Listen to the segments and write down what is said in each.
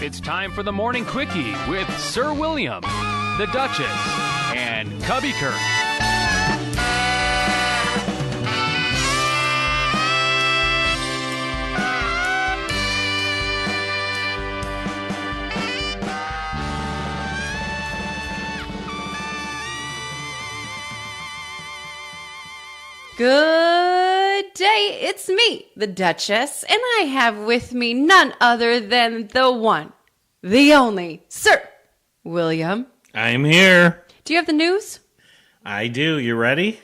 It's time for the Morning Quickie with Sir William, the Duchess, and Cubby Kirk. Good day, it's me, the Duchess, and I have with me none other than the one, the only, Sir William. I'm here. Do you have the news? I do. You ready?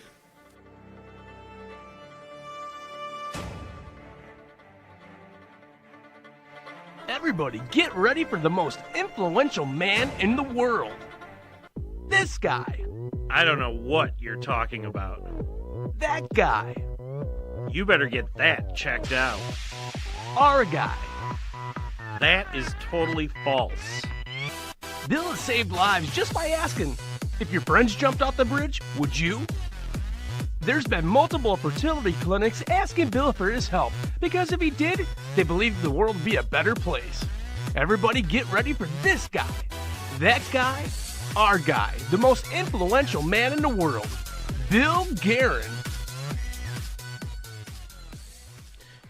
Everybody get ready for the most influential man in the world. This guy. I don't know what you're talking about. That guy. You better get that checked out. Our guy. That is totally false. Bill has saved lives just by asking, if your friends jumped off the bridge, would you? There's been multiple fertility clinics asking Bill for his help because if he did, they believe the world would be a better place. Everybody get ready for this guy. That guy, our guy, the most influential man in the world, Bill Guerin.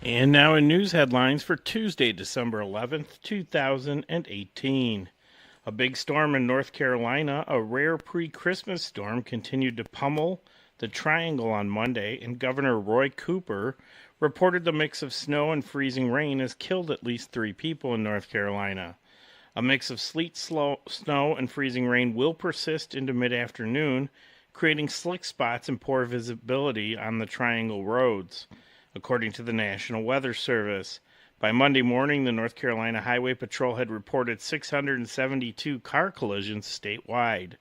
And now in news headlines for Tuesday, December 11th, 2018. A big storm in North Carolina, a rare pre-Christmas storm, continued to pummel the Triangle on Monday, and Governor Roy Cooper reported the mix of snow and freezing rain has killed at least 3 people in North Carolina. A mix of sleet, snow, and freezing rain will persist into mid-afternoon, creating slick spots and poor visibility on the Triangle roads, according to the National Weather Service. By Monday morning, the North Carolina Highway Patrol had reported 672 car collisions statewide.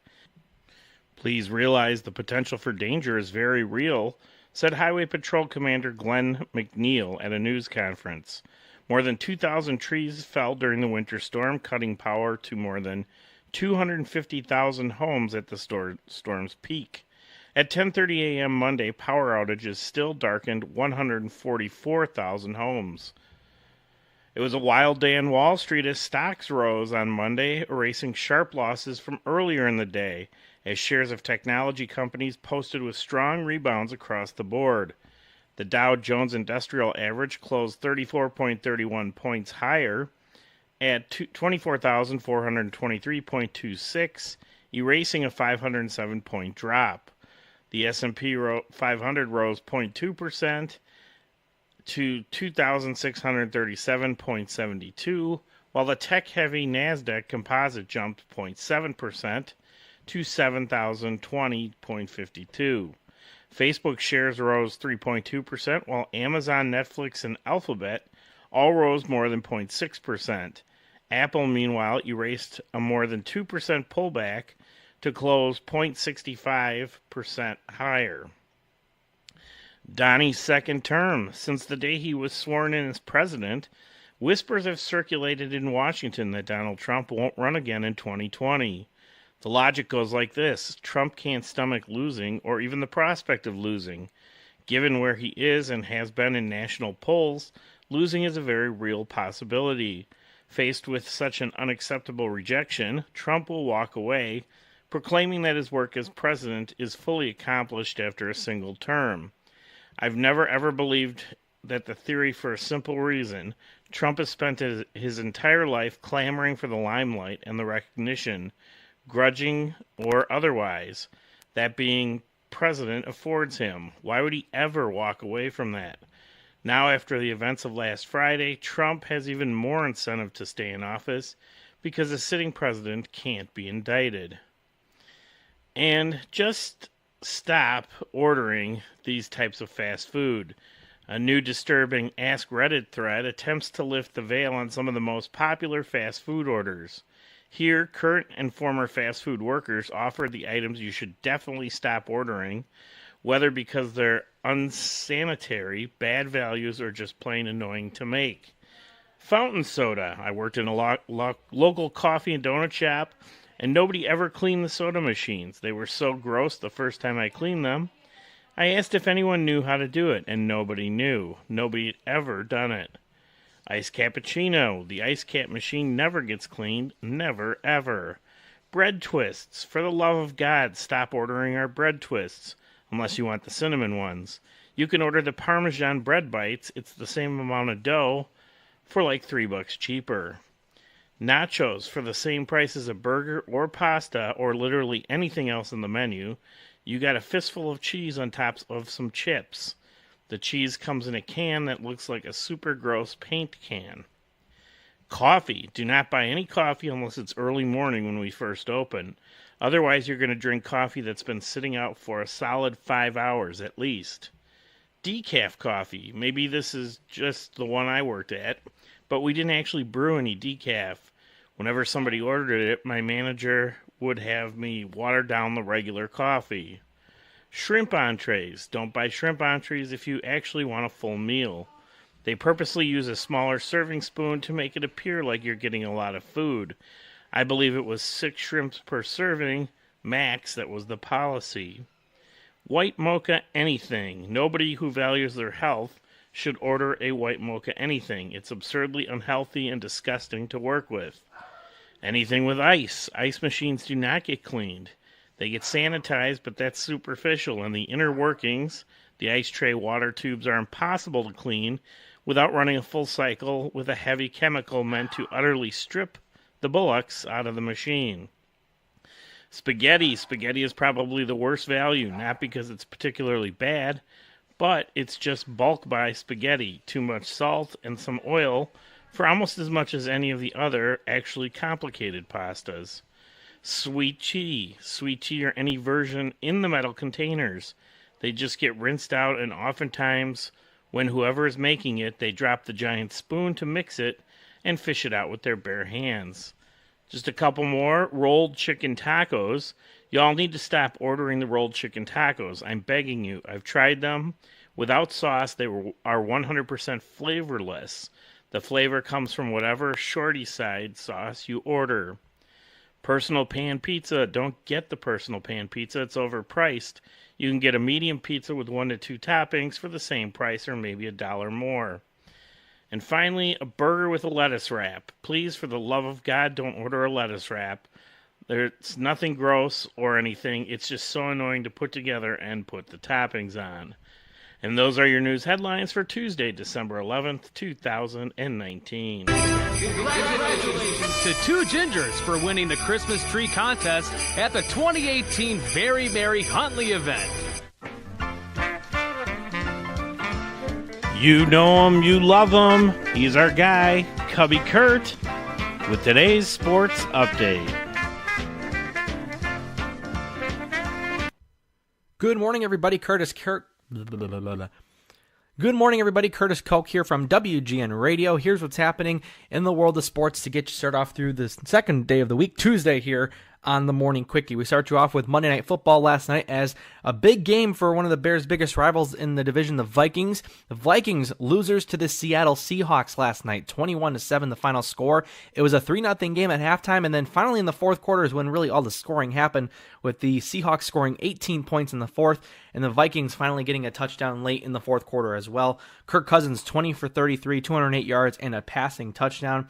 Please realize the potential for danger is very real, said Highway Patrol Commander Glenn McNeil at a news conference. More than 2,000 trees fell during the winter storm, cutting power to more than 250,000 homes at the storm's peak. At 10:30 a.m. Monday, power outages still darkened 144,000 homes. It was a wild day on Wall Street as stocks rose on Monday, erasing sharp losses from earlier in the day, as shares of technology companies posted with strong rebounds across the board. The Dow Jones Industrial Average closed 34.31 points higher at 24,423.26, erasing a 507-point drop. The S&P 500 rose 0.2% to 2,637.72, while the tech-heavy NASDAQ composite jumped 0.7% to 7,020.52. Facebook shares rose 3.2%, while Amazon, Netflix, and Alphabet all rose more than 0.6%. Apple, meanwhile, erased a more than 2% pullback to close 0.65% higher. Donnie's second term. Since the day he was sworn in as president, whispers have circulated in Washington that Donald Trump won't run again in 2020. The logic goes like this: Trump can't stomach losing, or even the prospect of losing. Given where he is and has been in national polls, losing is a very real possibility. Faced with such an unacceptable rejection, Trump will walk away, proclaiming that his work as president is fully accomplished after a single term. I've never ever believed that the theory, for a simple reason. Trump has spent his entire life clamoring for the limelight and the recognition, grudging or otherwise, that being president affords him. Why would he ever walk away from that? Now, after the events of last Friday, Trump has even more incentive to stay in office because a sitting president can't be indicted. And just stop ordering these types of fast food. A new disturbing Ask Reddit thread attempts to lift the veil on some of the most popular fast food orders. Here, current and former fast food workers offer the items you should definitely stop ordering, whether because they're unsanitary, bad values, or just plain annoying to make. Fountain soda. I worked in a local coffee and donut shop, and nobody ever cleaned the soda machines. They were so gross the first time I cleaned them. I asked if anyone knew how to do it, and nobody knew. Nobody had ever done it. Iced cappuccino. The ice cap machine never gets cleaned. Never, ever. Bread twists. For the love of God, stop ordering our bread twists. Unless you want the cinnamon ones. You can order the Parmesan bread bites. It's the same amount of dough for like $3 cheaper. Nachos. For the same price as a burger or pasta or literally anything else in the menu. You got a fistful of cheese on top of some chips. The cheese comes in a can that looks like a super gross paint can. Coffee. Do not buy any coffee unless it's early morning when we first open. Otherwise, you're going to drink coffee that's been sitting out for a solid 5 hours at least. Decaf coffee. Maybe this is just the one I worked at, but we didn't actually brew any decaf. Whenever somebody ordered it, my manager would have me water down the regular coffee. Shrimp entrees. Don't buy shrimp entrees if you actually want a full meal. They purposely use a smaller serving spoon to make it appear like you're getting a lot of food. I believe it was 6 shrimps per serving, max. That was the policy. White mocha anything. Nobody who values their health should order a white mocha anything. It's absurdly unhealthy and disgusting to work with. Anything with ice. Ice machines do not get cleaned. They get sanitized, but that's superficial, and the inner workings, the ice tray water tubes, are impossible to clean without running a full cycle with a heavy chemical meant to utterly strip the bullocks out of the machine. Spaghetti. Spaghetti is probably the worst value, not because it's particularly bad, but it's just bulk buy spaghetti. Too much salt and some oil for almost as much as any of the other actually complicated pastas. Sweet tea. Sweet tea or any version in the metal containers. They just get rinsed out, and oftentimes, when whoever is making it, they drop the giant spoon to mix it and fish it out with their bare hands. Just a couple more. Rolled chicken tacos. Y'all need to stop ordering the rolled chicken tacos. I'm begging you. I've tried them. Without sauce, they are 100% flavorless. The flavor comes from whatever shorty side sauce you order. Personal pan pizza. Don't get the personal pan pizza. It's overpriced. You can get a medium pizza with 1 to 2 toppings for the same price or maybe $1 more. And finally, a burger with a lettuce wrap. Please, for the love of God, don't order a lettuce wrap. There's nothing gross or anything. It's just so annoying to put together and put the toppings on. And those are your news headlines for Tuesday, December 11th, 2019. Congratulations to 2 gingers for winning the Christmas tree contest at the 2018 Very Merry Huntley event. You know him, you love him. He's our guy, Cubby Kurt, with today's sports update. Good morning, everybody. Good morning, everybody. Curtis Koch here from WGN Radio. Here's what's happening in the world of sports to get you started off through this second day of the week, Tuesday here on the Morning Quickie. We start you off with Monday Night Football last night as a big game for one of the Bears' biggest rivals in the division, the Vikings. The Vikings losers to the Seattle Seahawks last night, 21-7 the final score. It was a 3-0 game at halftime, and then finally in the fourth quarter is when really all the scoring happened, with the Seahawks scoring 18 points in the fourth, and the Vikings finally getting a touchdown late in the fourth quarter as well. Kirk Cousins, 20 for 33, 208 yards, and a passing touchdown.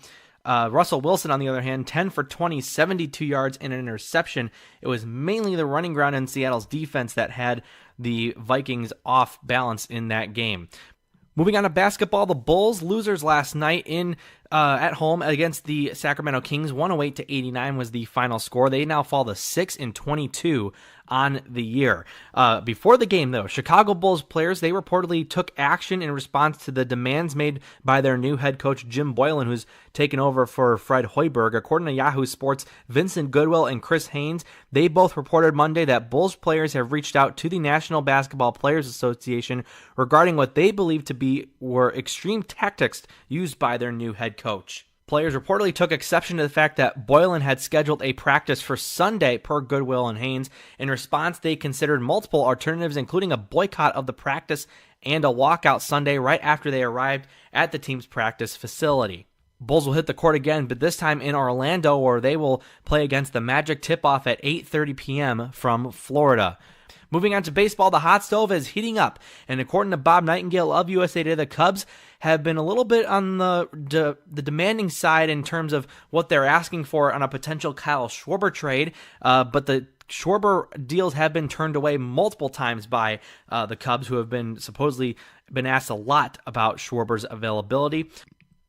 Russell Wilson, on the other hand, 10 for 20, 72 yards, and an interception. It was mainly the running ground in Seattle's defense that had the Vikings off balance in that game. Moving on to basketball, the Bulls, losers last night at home against the Sacramento Kings. 108-89 was the final score. They now fall to 6-22 on the year. Before the game, though, Chicago Bulls players, they reportedly took action in response to the demands made by their new head coach, Jim Boylan, who's taken over for Fred Hoiberg. According to Yahoo Sports, Vincent Goodwill and Chris Haynes, they both reported Monday that Bulls players have reached out to the National Basketball Players Association regarding what they believe to were extreme tactics used by their new head coach. Players reportedly took exception to the fact that Boylan had scheduled a practice for Sunday per Goodwill and Haynes. In response, they considered multiple alternatives, including a boycott of the practice and a walkout Sunday right after they arrived at the team's practice facility. Bulls will hit the court again, but this time in Orlando, where they will play against the Magic tip-off at 8:30 p.m. from Florida. Moving on to baseball, the hot stove is heating up, and according to Bob Nightingale of USA Today, the Cubs have been a little bit on the demanding side in terms of what they're asking for on a potential Kyle Schwarber trade, but the Schwarber deals have been turned away multiple times by the Cubs, who have been supposedly been asked a lot about Schwarber's availability.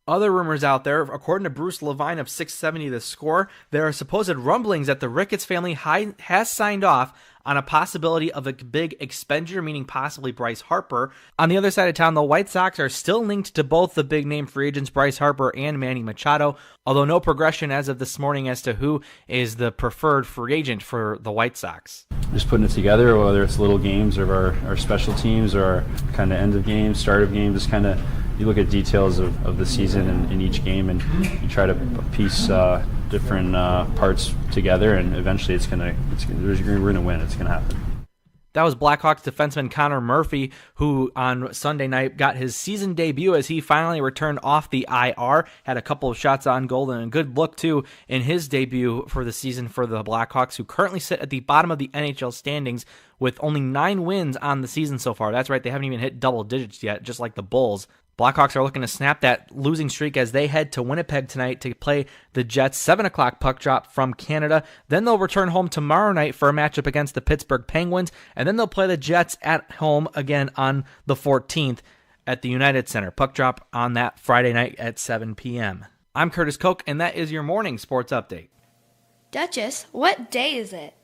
Other rumors out there, according to Bruce Levine of 670 The Score, there are supposed rumblings that the Ricketts family has signed off on a possibility of a big expenditure, meaning possibly Bryce Harper. On the other side of town, the White Sox are still linked to both the big-name free agents Bryce Harper and Manny Machado, although no progression as of this morning as to who is the preferred free agent for the White Sox. Just putting it together, whether it's little games or our special teams or our kind of end of games, start of games, just kind of you look at details of the season in each game, and you try to piece different parts together, and eventually we're gonna win. It's gonna happen. That was Blackhawks defenseman Connor Murphy, who on Sunday night got his season debut as he finally returned off the IR, had a couple of shots on goal and a good look too in his debut for the season for the Blackhawks, who currently sit at the bottom of the NHL standings with only 9 wins on the season so far. That's right, they haven't even hit double digits yet, just like the Bulls. Blackhawks are looking to snap that losing streak as they head to Winnipeg tonight to play the Jets. 7 o'clock puck drop from Canada. Then they'll return home tomorrow night for a matchup against the Pittsburgh Penguins. And then they'll play the Jets at home again on the 14th at the United Center. Puck drop on that Friday night at 7 p.m. I'm Curtis Koch, and that is your morning sports update. Duchess, what day is it?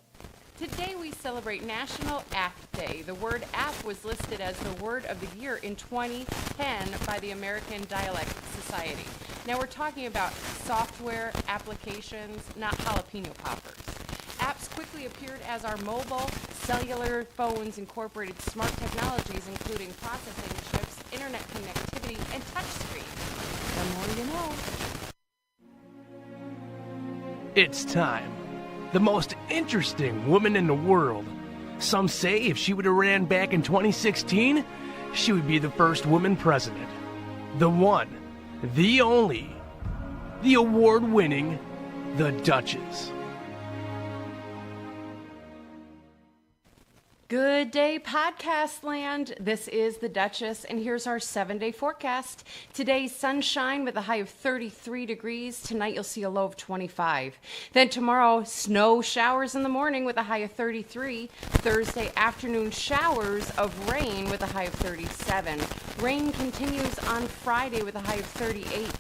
Today we celebrate National App Day. The word app was listed as the word of the year in 2010 by the American Dialect Society. Now we're talking about software applications, not jalapeno poppers. Apps quickly appeared as our mobile, cellular phones incorporated smart technologies including processing chips, internet connectivity, and touchscreen. The more you know. It's time. The most interesting woman in the world. Some say if she would have ran back in 2016, she would be the first woman president. The one, the only, the award-winning, the Duchess. Good day, podcast land. This is the Duchess, and here's our 7-day forecast. Today, sunshine with a high of 33 degrees. Tonight, you'll see a low of 25. Then tomorrow, snow showers in the morning with a high of 33. Thursday afternoon, showers of rain with a high of 37. Rain continues on Friday with a high of 38.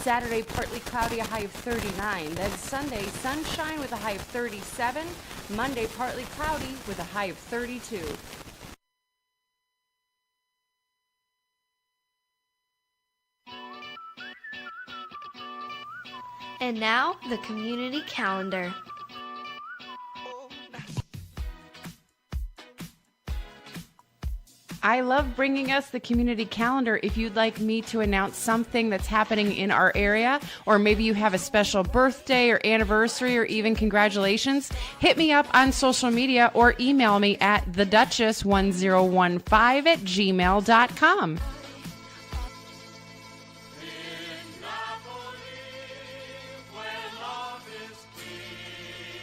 Saturday, partly cloudy, a high of 39. Then Sunday, sunshine with a high of 37. Monday, partly cloudy with a high of 32. And now, the community calendar. I love bringing us the community calendar. If you'd like me to announce something that's happening in our area, or maybe you have a special birthday or anniversary or even congratulations, hit me up on social media or email me at theduchess1015@gmail.com.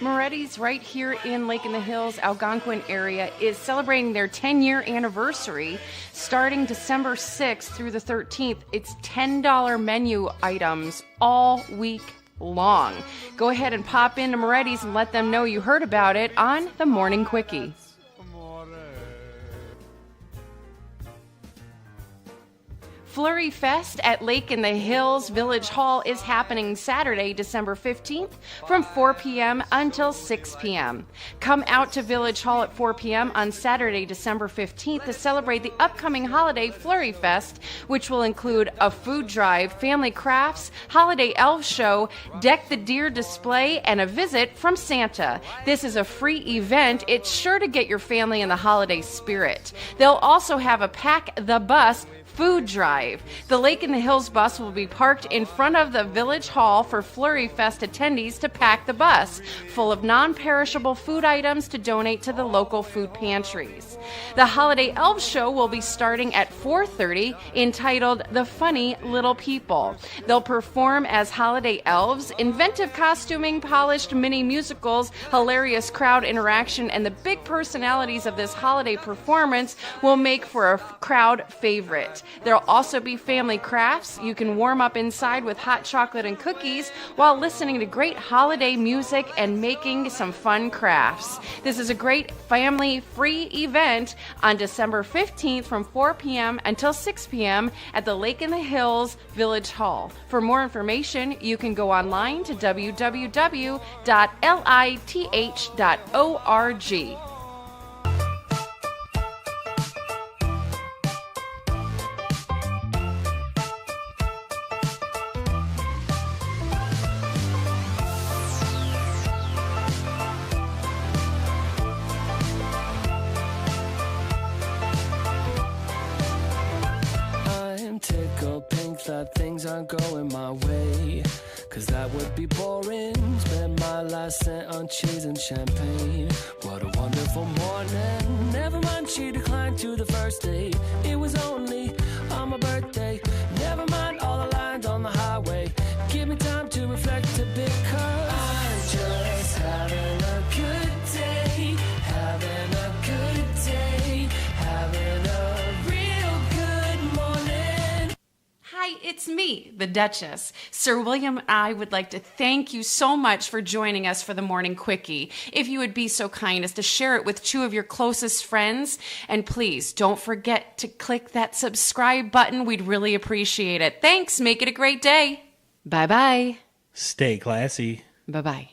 Morettis, right here in Lake in the Hills, Algonquin area, is celebrating their 10-year anniversary starting December 6th through the 13th. It's $10 menu items all week long. Go ahead and pop into Morettis and let them know you heard about it on the Morning Quickie. Flurry Fest at Lake in the Hills Village Hall is happening Saturday, December 15th from 4 p.m. until 6 p.m. Come out to Village Hall at 4 p.m. on Saturday, December 15th to celebrate the upcoming holiday Flurry Fest, which will include a food drive, family crafts, holiday elf show, deck the deer display, and a visit from Santa. This is a free event. It's sure to get your family in the holiday spirit. They'll also have a Pack the Bus Food drive. The Lake in the Hills bus will be parked in front of the Village Hall for Flurry Fest attendees to pack the bus, full of non-perishable food items to donate to the local food pantries. The Holiday Elf Show will be starting at 4:30, entitled The Funny Little People. They'll perform as holiday elves, inventive costuming, polished mini musicals, hilarious crowd interaction, and the big personalities of this holiday performance will make for a crowd favorite. There'll also be family crafts. You can warm up inside with hot chocolate and cookies while listening to great holiday music and making some fun crafts. This is a great family-free event on December 15th from 4 p.m. until 6 p.m. at the Lake in the Hills Village Hall. For more information, you can go online to www.lith.org. Tickled pink that things aren't going my way, 'cause that would be boring. Spend my last cent on cheese and champagne. What a wonderful morning. Never mind, she declined to the first date. It was only on my birthday. Never mind all the lines on the highway. Give me time to reflect a bit, 'cause I'm just having a good day. Having a good day. Having a real good morning. Hi, it's me, the Duchess. Sir William and I would like to thank you so much for joining us for the Morning Quickie. If you would be so kind as to share it with 2 of your closest friends, and please don't forget to click that subscribe button. We'd really appreciate it. Thanks. Make it a great day. Bye-bye. Stay classy. Bye-bye.